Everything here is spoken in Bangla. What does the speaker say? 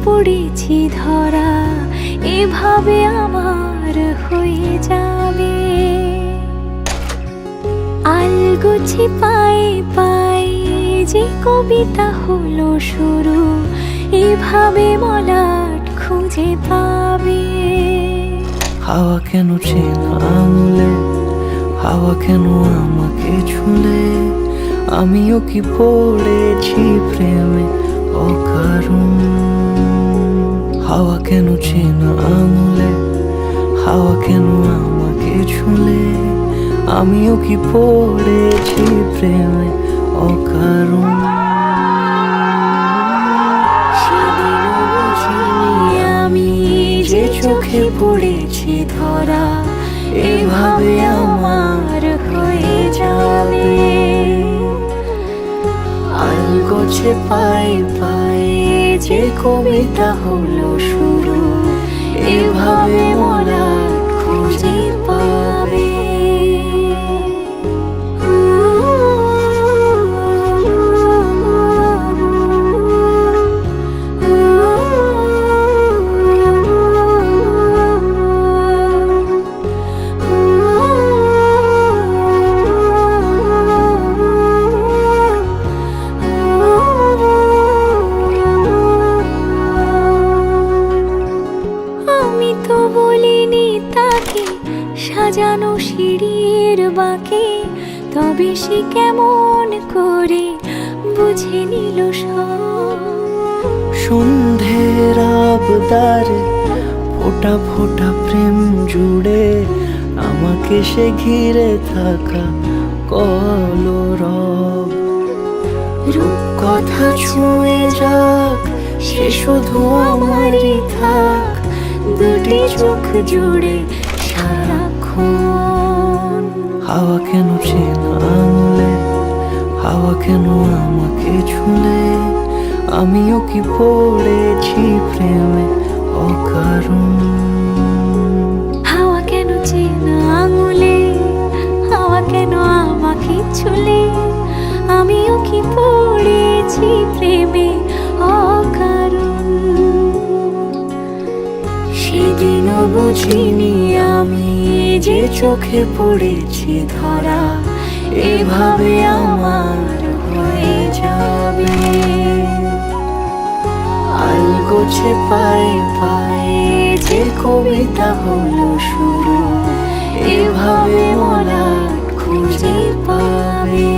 পড়েছি ধরা, এভাবে আমার হয়ে যাবে। আলগোছে পায়ে পায়ে যে কবিতা হলো শুরু, এভাবে মলাট খুঁজে পাবে। হাওয়া কেন চেনা আঙুলে, হাওয়া কেন আমাকে ছুলে, আমিও কি পড়েছি প্রেমে অকারণ। হাওয়া কেন চেনা আঙুলে, হাওয়া কেন আমাকে ছুলে, আমিও কি পড়েছি প্রেমে অকারণ। সেদিনও বুঝিনি আমি যে চোখে পড়েছি ধরা, এভাবে আমার হয়ে যাবে। আলগোছে পায়ে পায়ে যে কবিতা হলো শুরু, এভাবে মলাট খুঁজে পাবে। আমি তো বলিনি তাকে সাজানো সিঁড়ির বাঁকে, তবে সে কেমন করে বুঝে নিল সব। সন্ধ্যের আবদারে ফোটা ফোটা প্রেম জুড়ে, আমাকে সে ঘিরে থাকা কলরব। রূপকথা ছুঁয়ে যাক, সে শুধু আমারই থাক, দুটি চোখ জুড়ে সারাক্ষণ। হাওয়া কেন চেনা আঙুলে, হাওয়া কেন আমাকে ছুলে, আমিও কি পড়েছি প্রেমে অকারণ। হাওয়া কেন চেনা আঙুলে, হাওয়া কেন আমাকে ছুলে, আমিও কি পড়েছি প্রেমে অকারণ। সেদিনও বুঝিনি আমি যে চোখে পড়েছি ধরা, এভাবে আমার হয়ে যাবে। আলগোছে পায়ে পায়ে যে কবিতা হলো শুরু, এভাবে মলাট খুঁজে পাবে।